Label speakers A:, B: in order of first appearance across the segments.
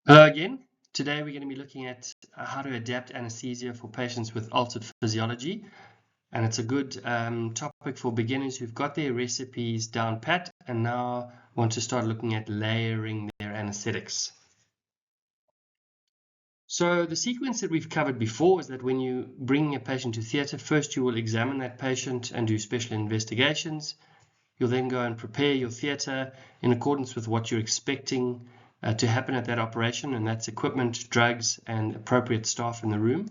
A: Hello again. Today we're going to be looking at how to adapt anesthesia for patients with altered physiology. And it's a good topic for beginners who've got their recipes down pat and now want to start looking at layering their anesthetics. So the sequence that we've covered before is that when you bring a patient to theatre, first you will examine that patient and do special investigations. You'll then go and prepare your theatre in accordance with what you're expecting to happen at that operation, and that's equipment, drugs, and appropriate staff in the room.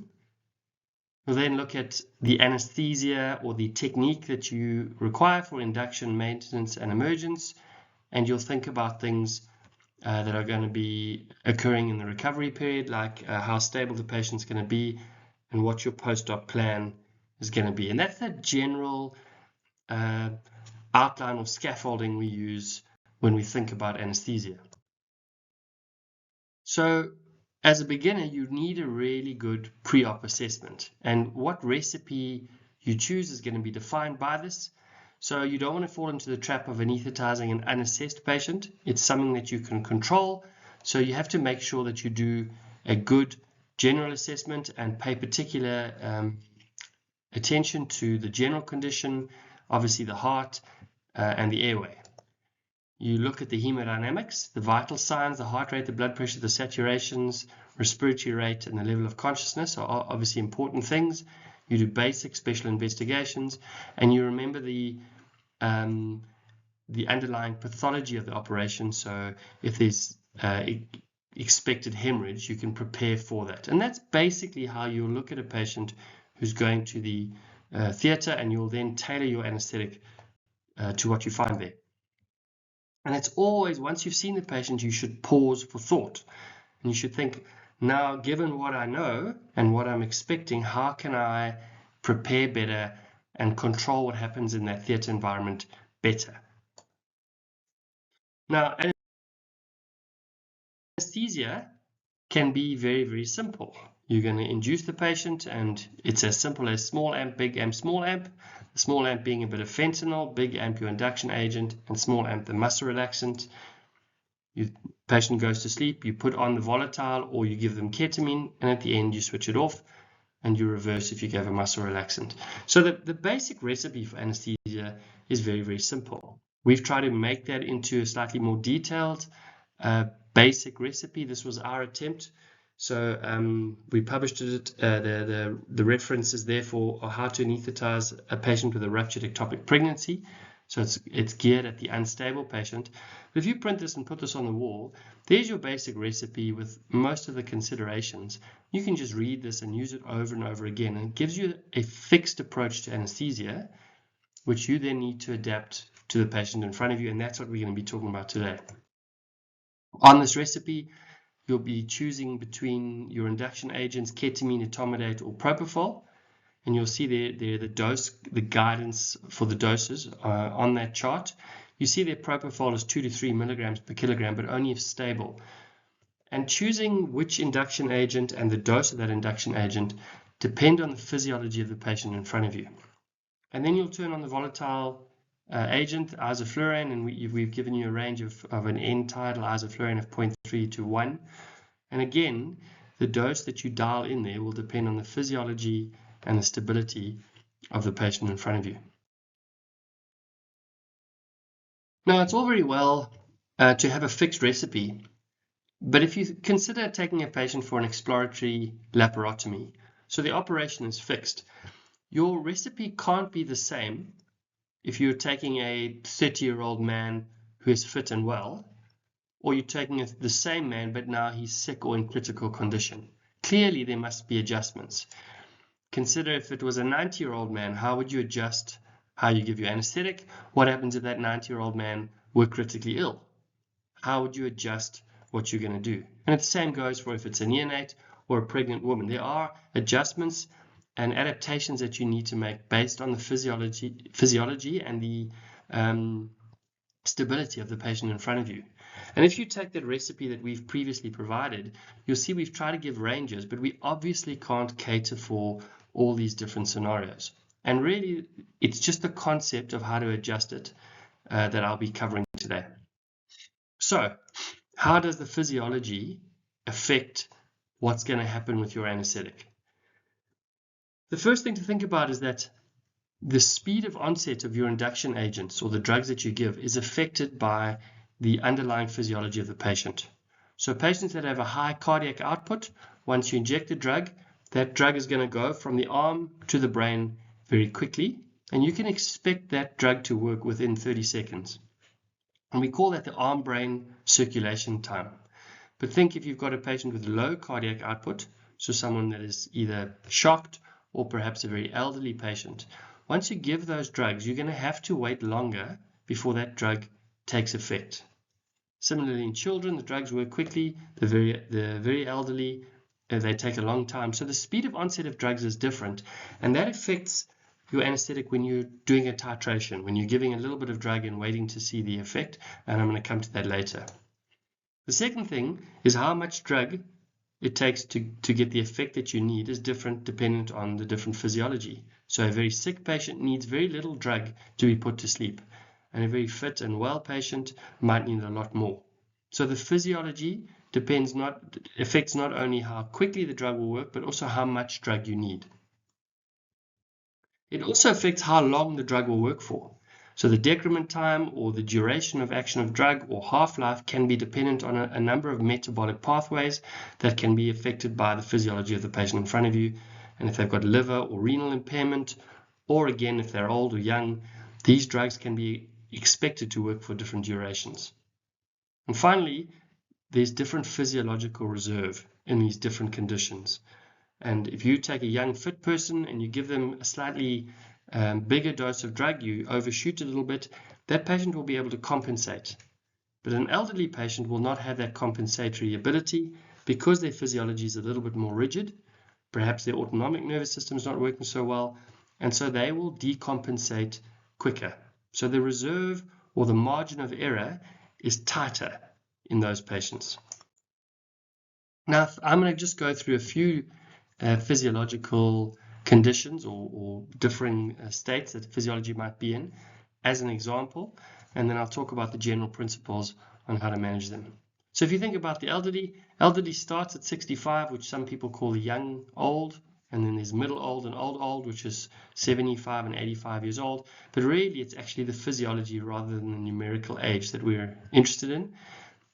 A: You'll then look at the anesthesia or the technique that you require for induction, maintenance, and emergence, and you'll think about things that are going to be occurring in the recovery period, like how stable the patient's going to be and what your post-op plan is going to be. And that's the general outline or scaffolding we use when we think about anesthesia. So as a beginner, you need a really good pre-op assessment, and what recipe you choose is going to be defined by this. So you don't want to fall into the trap of anesthetizing an unassessed patient. It's something that you can control, so you have to make sure that you do a good general assessment and pay particular attention to the general condition, obviously the heart and the airway. You look at the hemodynamics, the vital signs, the heart rate, the blood pressure, the saturations, respiratory rate, and the level of consciousness are obviously important things. You do basic special investigations, and you remember the underlying pathology of the operation. So if there's expected hemorrhage, you can prepare for that. And that's basically how you'll look at a patient who's going to the theatre, and you'll then tailor your anesthetic to what you find there. And it's always, once you've seen the patient, you should pause for thought. And you should think, now, given what I know and what I'm expecting, how can I prepare better and control what happens in that theatre environment better? Now, anesthesia can be very, very simple. You're going to induce the patient, and it's as simple as small amp, big amp, small amp. The small amp being a bit of fentanyl, big amp your induction agent, and small amp the muscle relaxant. Patient goes to sleep, you put on the volatile or you give them ketamine, and at the end you switch it off and you reverse if you gave a muscle relaxant. So the basic recipe for anesthesia is very, very simple. We've tried to make that into a slightly more detailed basic recipe. This was our attempt. So we published it. The reference is there for how to anesthetize a patient with a ruptured ectopic pregnancy. So it's geared at the unstable patient. But if you print this and put this on the wall, there's your basic recipe with most of the considerations. You can just read this and use it over and over again. And it gives you a fixed approach to anesthesia, which you then need to adapt to the patient in front of you. And that's what we're going to be talking about today. On this recipe, you'll be choosing between your induction agents, ketamine, etomidate, or propofol. And you'll see there the dose, the guidance for the doses on that chart. You see there propofol is 2 to 3 milligrams per kilogram, but only if stable. And choosing which induction agent and the dose of that induction agent depend on the physiology of the patient in front of you. And then you'll turn on the volatile agent, isoflurane, and we've given you a range of an end-tidal isoflurane of 0.3 to 1. And again, the dose that you dial in there will depend on the physiology and the stability of the patient in front of you. Now, it's all very well to have a fixed recipe, but if you consider taking a patient for an exploratory laparotomy, so the operation is fixed, your recipe can't be the same if you're taking a 30-year-old man who is fit and well, or you're taking the same man, but now he's sick or in critical condition. Clearly, there must be adjustments. Consider if it was a 90-year-old man, how would you adjust how you give your anesthetic? What happens if that 90-year-old man were critically ill? How would you adjust what you're going to do? And the same goes for if it's a neonate or a pregnant woman. There are adjustments and adaptations that you need to make based on the physiology and the stability of the patient in front of you. And if you take that recipe that we've previously provided, you'll see we've tried to give ranges, but we obviously can't cater for all these different scenarios. And really, it's just the concept of how to adjust it that I'll be covering today. So, how does the physiology affect what's going to happen with your anesthetic. The first thing to think about is that the speed of onset of your induction agents or the drugs that you give is affected by the underlying physiology of the patient. So patients that have a high cardiac output, once you inject the drug, that drug is going to go from the arm to the brain very quickly, and you can expect that drug to work within 30 seconds. And we call that the arm-brain circulation time. But think if you've got a patient with low cardiac output, so someone that is either shocked or perhaps a very elderly patient, once you give those drugs, you're going to have to wait longer before that drug takes effect. Similarly, in children, the drugs work quickly. The very elderly, they take a long time. So the speed of onset of drugs is different, and that affects your anesthetic when you're doing a titration, when you're giving a little bit of drug and waiting to see the effect, and I'm going to come to that later. The second thing is how much drug it takes to get the effect that you need is different dependent on the different physiology. So a very sick patient needs very little drug to be put to sleep, and a very fit and well patient might need a lot more. So the physiology affects not only how quickly the drug will work, but also how much drug you need. It also affects how long the drug will work for. So the decrement time or the duration of action of drug or half-life can be dependent on a number of metabolic pathways that can be affected by the physiology of the patient in front of you. And if they've got liver or renal impairment, or again, if they're old or young, these drugs can be expected to work for different durations. And finally, there's different physiological reserve in these different conditions. And if you take a young fit person and you give them a slightly bigger dose of drug, you overshoot a little bit, that patient will be able to compensate. But an elderly patient will not have that compensatory ability because their physiology is a little bit more rigid. Perhaps their autonomic nervous system is not working so well, and so they will decompensate quicker. So the reserve or the margin of error is tighter in those patients. Now, I'm going to just go through a few physiological conditions or differing states that physiology might be in as an example, and then I'll talk about the general principles on how to manage them. So if you think about the elderly starts at 65, which some people call the young old, and then there's middle old and old, which is 75 and 85 years old, but really it's actually the physiology rather than the numerical age that we're interested in.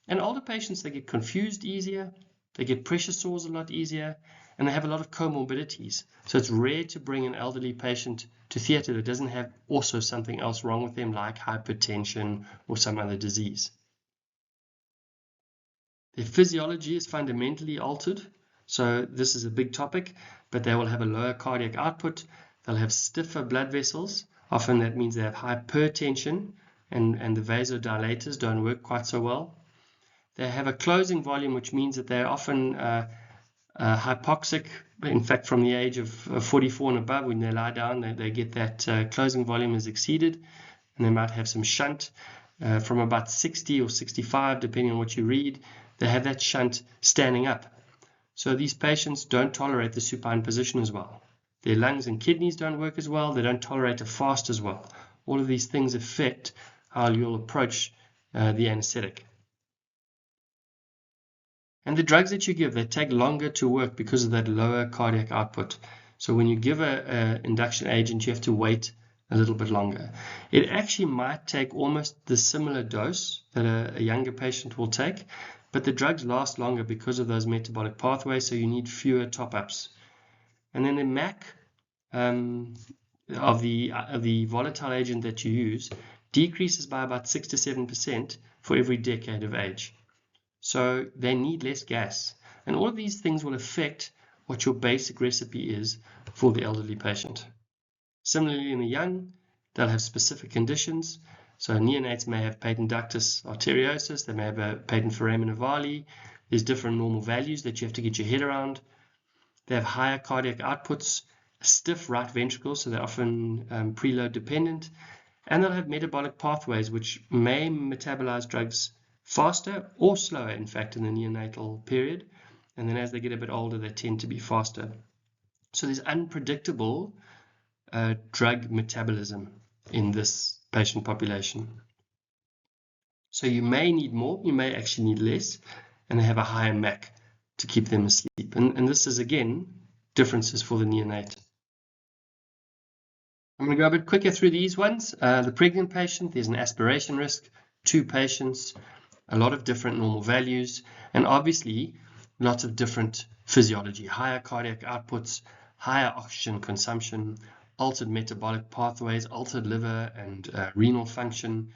A: And older patients, they get confused easier, they get pressure sores a lot easier, and they have a lot of comorbidities. So it's rare to bring an elderly patient to theatre that doesn't have also something else wrong with them, like hypertension or some other disease. Their physiology is fundamentally altered. So this is a big topic, but they will have a lower cardiac output. They'll have stiffer blood vessels. Often that means they have hypertension, and the vasodilators don't work quite so well. They have a closing volume, which means that they're often hypoxic. In fact, from the age of 44 and above, when they lie down, they get that closing volume is exceeded, and they might have some shunt. From about 60 or 65, depending on what you read, they have that shunt standing up. So these patients don't tolerate the supine position as well. Their lungs and kidneys don't work as well. They don't tolerate a fast as well. All of these things affect how you'll approach the anesthetic. And the drugs that you give, they take longer to work because of that lower cardiac output. So when you give an induction agent, you have to wait a little bit longer. It actually might take almost the similar dose that a younger patient will take, but the drugs last longer because of those metabolic pathways, so you need fewer top-ups. And then the MAC of the volatile agent that you use decreases by about 6 to 7% for every decade of age. So they need less gas. And all of these things will affect what your basic recipe is for the elderly patient. Similarly, in the young, they'll have specific conditions. So neonates may have patent ductus arteriosus, they may have a patent foramen ovale. There's different normal values that you have to get your head around. They have higher cardiac outputs, a stiff right ventricle, so they're often preload dependent. And they'll have metabolic pathways which may metabolize drugs faster or slower, in fact, in the neonatal period. And then as they get a bit older, they tend to be faster. So there's unpredictable drug metabolism in this patient population. So you may need more, you may actually need less, and they have a higher MAC to keep them asleep. And this is, again, differences for the neonate. I'm going to go a bit quicker through these ones. The pregnant patient, there's an aspiration risk, 2 patients, a lot of different normal values, and obviously lots of different physiology, higher cardiac outputs, higher oxygen consumption, altered metabolic pathways, altered liver and renal function.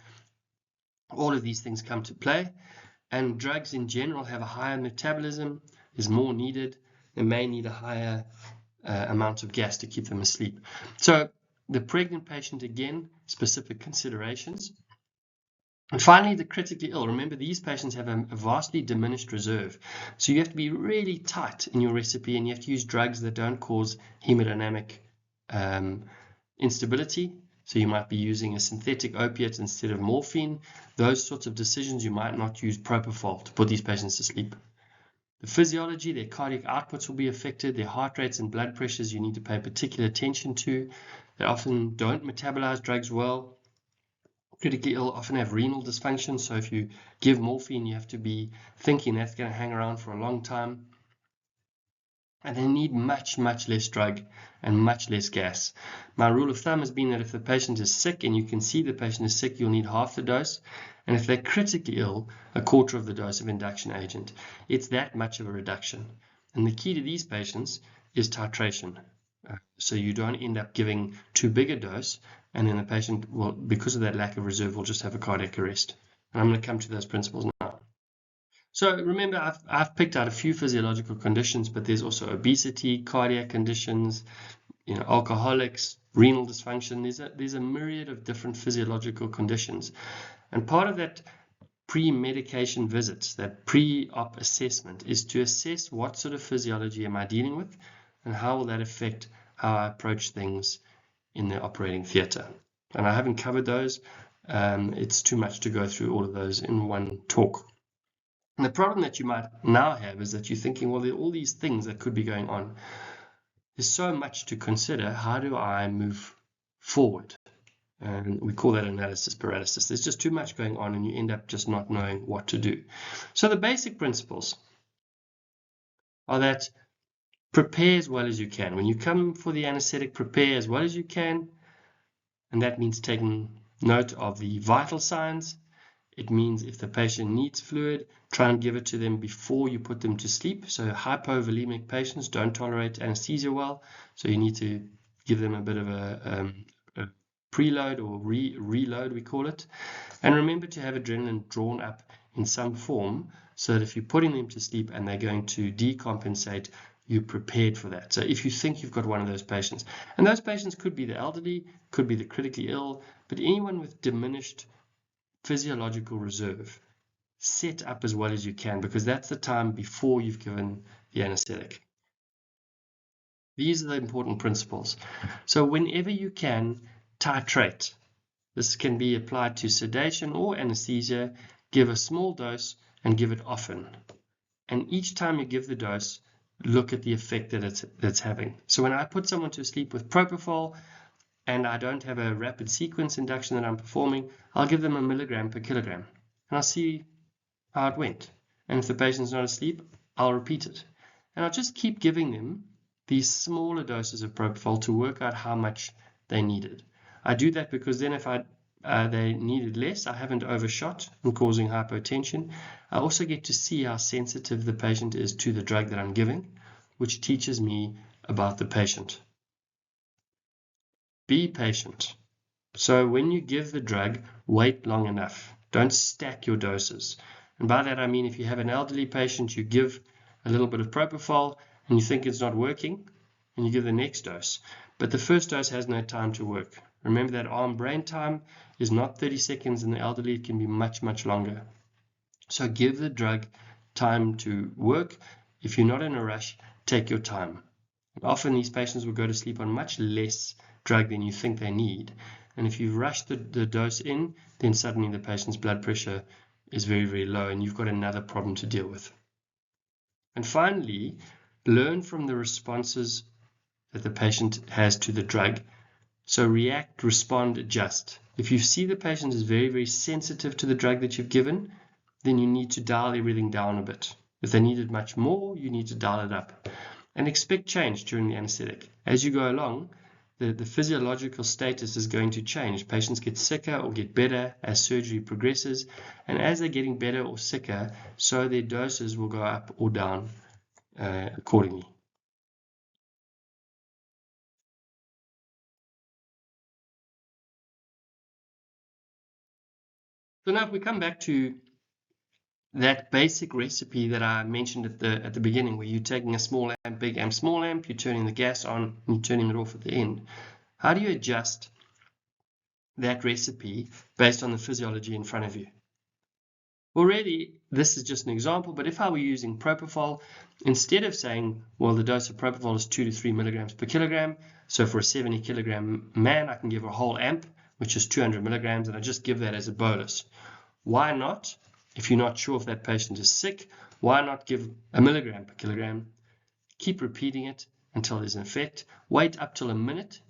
A: All of these things come to play, and drugs in general have a higher metabolism, is more needed. They may need a higher amount of gas to keep them asleep. So the pregnant patient, again, specific considerations. And finally, the critically ill. Remember, these patients have a vastly diminished reserve. So you have to be really tight in your recipe, and you have to use drugs that don't cause hemodynamic instability. So you might be using a synthetic opiate instead of morphine. Those sorts of decisions, you might not use propofol to put these patients to sleep. The physiology, their cardiac outputs will be affected, their heart rates and blood pressures you need to pay particular attention to. They often don't metabolize drugs well. Critically ill often have renal dysfunction, so if you give morphine, you have to be thinking that's going to hang around for a long time. And they need much, much less drug and much less gas. My rule of thumb has been that if the patient is sick and you can see the patient is sick, you'll need half the dose. And if they're critically ill, a quarter of the dose of induction agent. It's that much of a reduction. And the key to these patients is titration. So you don't end up giving too big a dose, and then the patient will, because of that lack of reserve, will just have a cardiac arrest. And I'm going to come to those principles now. So remember, I've picked out a few physiological conditions, but there's also obesity, cardiac conditions, alcoholics, renal dysfunction. There's a myriad of different physiological conditions. And part of that pre-medication visits, that pre-op assessment, is to assess what sort of physiology am I dealing with, and how will that affect how I approach things in the operating theatre. And I haven't covered those. It's too much to go through all of those in one talk. And the problem that you might now have is that you're thinking, well, there are all these things that could be going on. There's so much to consider. How do I move forward? And we call that analysis paralysis. There's just too much going on, and you end up just not knowing what to do. So the basic principles are that prepare as well as you can. When you come for the anesthetic, prepare as well as you can. And that means taking note of the vital signs. It means if the patient needs fluid, try and give it to them before you put them to sleep. So hypovolemic patients don't tolerate anesthesia well. So you need to give them a bit of a preload or reload, we call it. And remember to have adrenaline drawn up in some form so that if you're putting them to sleep and they're going to decompensate, you're prepared for that. So if you think you've got one of those patients, and those patients could be the elderly, could be the critically ill, but anyone with diminished physiological reserve, set up as well as you can, because that's the time before you've given the anesthetic. These are the important principles. So whenever you can, titrate. This can be applied to sedation or anesthesia. Give a small dose and give it often. And each time you give the dose, look at the effect that it's having. So when I put someone to sleep with propofol and I don't have a rapid sequence induction that I'm performing, I'll give them 1 milligram per kilogram and I'll see how it went. And if the patient's not asleep, I'll repeat it. And I'll just keep giving them these smaller doses of propofol to work out how much they needed. I do that because then if they needed less, I haven't overshot and causing hypotension. I also get to see how sensitive the patient is to the drug that I'm giving, which teaches me about the patient. Be patient. So when you give the drug, wait long enough. Don't stack your doses. And by that I mean if you have an elderly patient, you give a little bit of propofol and you think it's not working, and you give the next dose. But the first dose has no time to work. Remember that arm brain time is not 30 seconds in the elderly, it can be much, much longer. So give the drug time to work. If you're not in a rush, take your time. Often these patients will go to sleep on much less drug than you think they need. And if you rush the dose in, then suddenly the patient's blood pressure is very, very low and you've got another problem to deal with. And finally, learn from the responses that the patient has to the drug. So react, respond, adjust. If you see the patient is very, very sensitive to the drug that you've given, then you need to dial everything down a bit. If they needed much more, you need to dial it up. And expect change during the anesthetic. As you go along, the physiological status is going to change. Patients get sicker or get better as surgery progresses, and as they're getting better or sicker, so their doses will go up or down accordingly. So now if we come back to that basic recipe that I mentioned at the beginning, where you're taking a small amp, big amp, small amp, you're turning the gas on, and you're turning it off at the end. How do you adjust that recipe based on the physiology in front of you? Well, really, this is just an example, but if I were using propofol, instead of saying, well, the dose of propofol is 2 to 3 milligrams per kilogram, so for a 70 kilogram man, I can give a whole amp, which is 200 milligrams, and I just give that as a bolus. Why not? If you're not sure if that patient is sick, why not give a milligram per kilogram? Keep repeating it until there's an effect. Wait up till a minute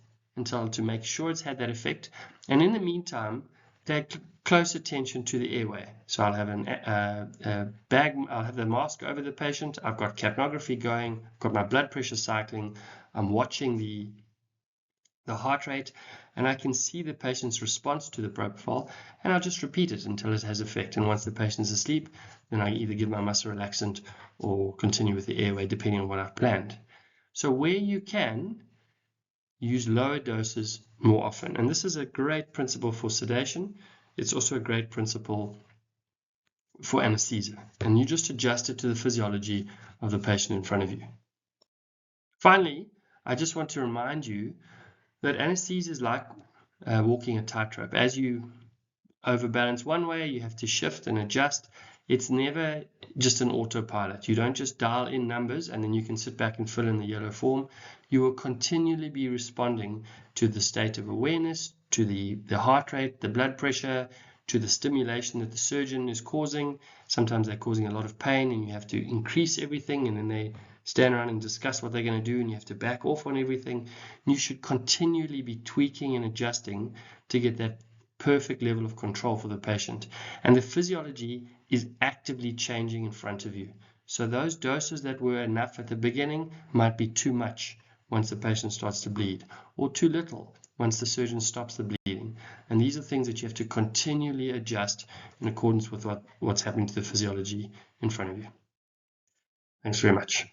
A: to make sure it's had that effect. And in the meantime, take close attention to the airway. So I'll have I'll have the mask over the patient. I've got capnography going, got my blood pressure cycling. I'm watching the heart rate, and I can see the patient's response to the propofol, and I'll just repeat it until it has effect. And once the patient's asleep, then I either give my muscle relaxant or continue with the airway, depending on what I've planned. So where you can, use lower doses more often. And this is a great principle for sedation. It's also a great principle for anesthesia. And you just adjust it to the physiology of the patient in front of you. Finally, I just want to remind you that anesthesia is like walking a tightrope. As you overbalance one way, you have to shift and adjust. It's never just an autopilot. You don't just dial in numbers and then you can sit back and fill in the yellow form. You will continually be responding to the state of awareness, to the heart rate, the blood pressure, to the stimulation that the surgeon is causing. Sometimes they're causing a lot of pain and you have to increase everything, and then they stand around and discuss what they're going to do, and you have to back off on everything. You should continually be tweaking and adjusting to get that perfect level of control for the patient. And the physiology is actively changing in front of you. So those doses that were enough at the beginning might be too much once the patient starts to bleed, or too little once the surgeon stops the bleeding. And these are things that you have to continually adjust in accordance with what's happening to the physiology in front of you. Thanks very much.